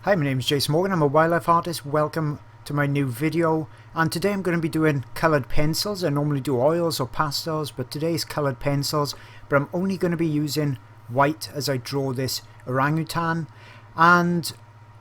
Hi, my name is Jason Morgan. I'm a wildlife artist. Welcome to my new video. And today I'm going to be doing coloured pencils. I normally do oils or pastels, but today's coloured pencils. But I'm only going to be using white as I draw this orangutan. And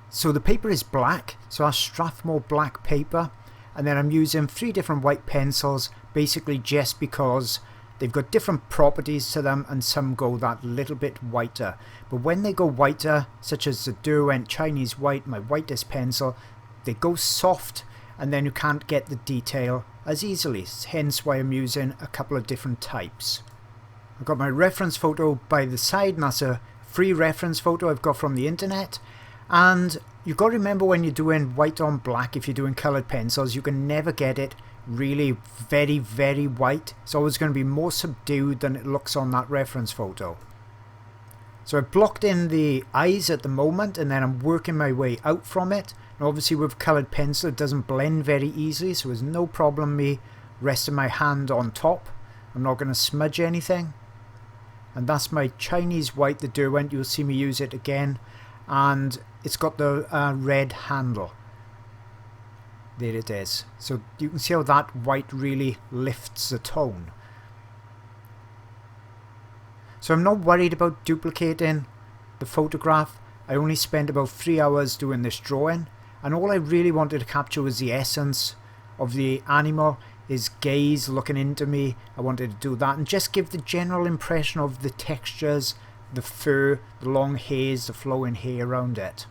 so the paper is black, so that's strathmore black paper. And then I'm using 3 different white pencils, basically just because they've got different properties to them, and some go that little bit whiter. But when they go whiter, such as the derwent Chinese white, my whitest pencil, they go soft and then you can't get the detail as easily. Hence why I'm using a couple of different types. I've got my reference photo by the side, and that's a free reference photo I've got from the internet. And you've got to remember, when you're doing white on black, if you're doing coloured pencils, you can never get it really very white. It's always going to be more subdued than it looks on that reference photo. So I've blocked in the eyes at the moment, and then I'm working my way out from it. And obviously with coloured pencil it doesn't blend very easily, so there's no problem me resting my hand on top. I'm not going to smudge anything. And that's my Chinese white, the derwent. You'll see me use it again, and it's got the red handle. There it is. So you can see how that white really lifts the tone. So I'm not worried about duplicating the photograph. I only spent about 3 hours doing this drawing, and all I really wanted to capture was the essence of the animal, his gaze looking into me. I wanted to do that and just give the general impression of the textures, the fur, the long hairs, the flowing hair around it.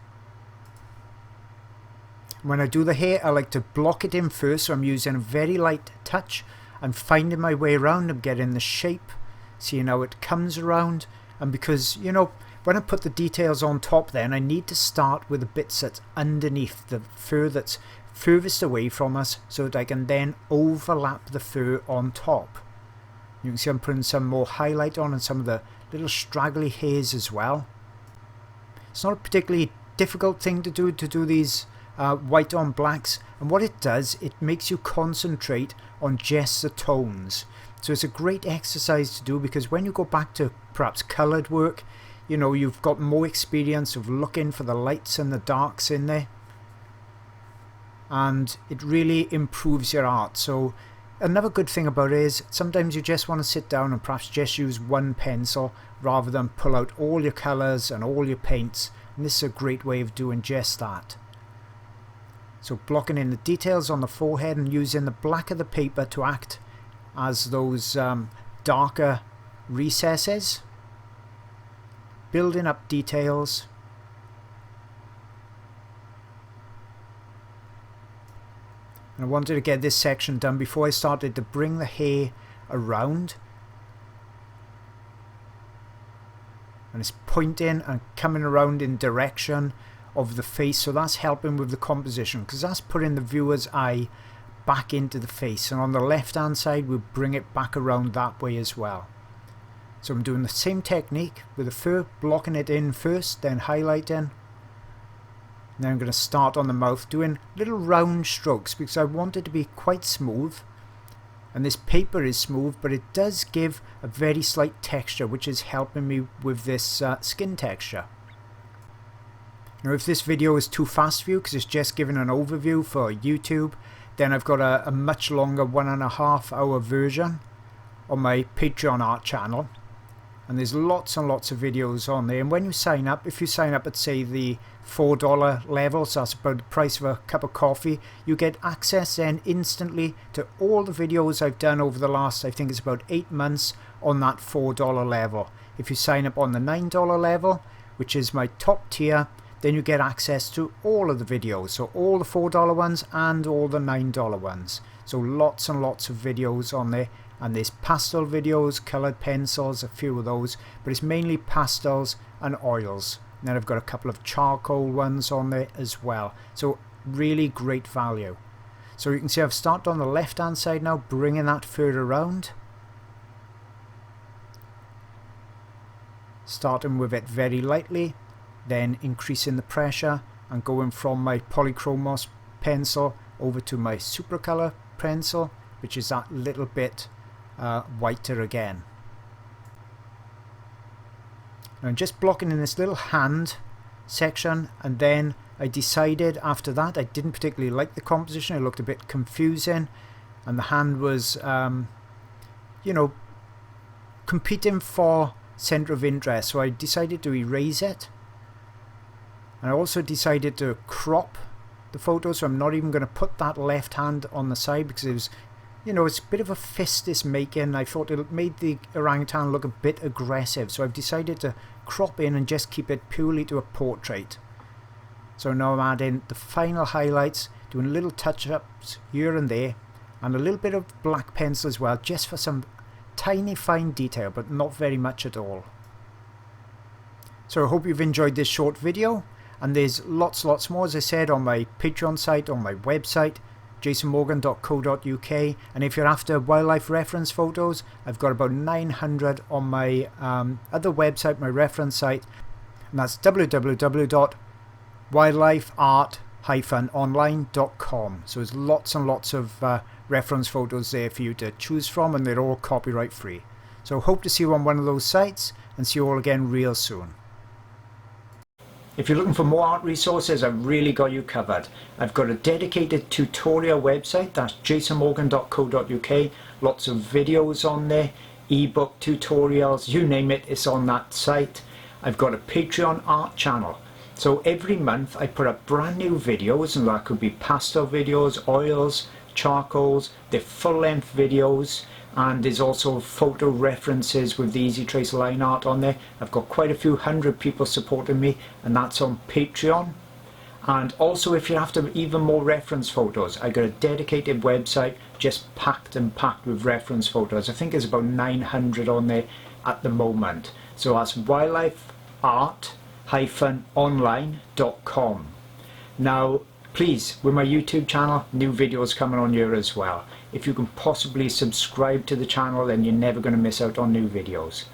When I do the hair, I like to block it in first, so I'm using a very light touch. I'm finding my way around, I'm getting the shape, seeing how it comes around. And because, you know, when I put the details on top, then I need to start with the bits that's underneath, the fur that's furthest away from us, so that I can then overlap the fur on top. You can see I'm putting some more highlight on and some of the little straggly hairs as well. It's not a particularly difficult thing to do these white on blacks, and what it does, it makes you concentrate on just the tones. So it's a great exercise to do, because when you go back to perhaps coloured work, you know, you've got more experience of looking for the lights and the darks in there, and it really improves your art. So another good thing about it is sometimes you just want to sit down and perhaps just use one pencil rather than pull out all your colours and all your paints, and this is a great way of doing just that. So blocking in the details on the forehead and using the black of the paper to act as those darker recesses. Building up details. And I wanted to get this section done before I started to bring the hair around. And it's pointing and coming around in direction of the face, so that's helping with the composition, because that's putting the viewer's eye back into the face, and on the left hand side we'll bring it back around that way as well. So I'm doing the same technique with the fur, blocking it in first, then highlighting, and then I'm going to start on the mouth doing little round strokes, because I want it to be quite smooth, and this paper is smooth, but it does give a very slight texture, which is helping me with this skin texture. Now if this video is too fast for you, because it's just giving an overview for YouTube, then I've got a much longer 1.5 hour version on my Patreon art channel, and there's lots and lots of videos on there. And when you sign up, if you sign up at say the $4 level, so that's about the price of a cup of coffee, you get access then instantly to all the videos I've done over the last, I think it's about 8 months, on that $4 level. If you sign up on the $9 level, which is my top tier, then you get access to all of the videos, so all the $4 ones and all the $9 ones. So lots and lots of videos on there, and there's pastel videos, coloured pencils, a few of those, but it's mainly pastels and oils. And then I've got a couple of charcoal ones on there as well, so really great value. So you can see I've started on the left hand side now, bringing that further around, starting with it very lightly, then increasing the pressure and going from my polychromos pencil over to my supracolor pencil, which is that little bit whiter again. Now I'm just blocking in this little hand section, and then I decided after that I didn't particularly like the composition. It looked a bit confusing, and the hand was you know, competing for center of interest, so I decided to erase it. And I also decided to crop the photo, so I'm not even going to put that left hand on the side, because it was, you know, it's a bit of a fist it's making. I thought it made the orangutan look a bit aggressive, so I've decided to crop in and just keep it purely to a portrait. So now I'm adding the final highlights, doing little touch-ups here and there, and a little bit of black pencil as well, just for some tiny fine detail, but not very much at all. So I hope you've enjoyed this short video, and there's lots more, as I said, on my Patreon site, on my website, jasonmorgan.co.uk, and if you're after wildlife reference photos, I've got about 900 on my other website, my reference site, and that's www.wildlifeart-online.com. so there's lots and lots of reference photos there for you to choose from, and they're all copyright free. So hope to see you on one of those sites, and see you all again real soon. If you're looking for more art resources, I've really got you covered. I've got a dedicated tutorial website, that's jasonmorgan.co.uk, lots of videos on there, ebook tutorials, you name it, it's on that site. I've got a Patreon art channel, so every month I put up brand new videos, and that could be pastel videos, oils, charcoals, they're full-length videos, and there's also photo references with the Easy Trace line art on there. I've got quite a few hundred people supporting me, and that's on Patreon. And also, if you're after even more reference photos, I've got a dedicated website just packed with reference photos. I think there's about 900 on there at the moment. So that's wildlifeart-online.com. Now please, with my YouTube channel, new videos coming on here as well. If you can possibly subscribe to the channel, then you're never going to miss out on new videos.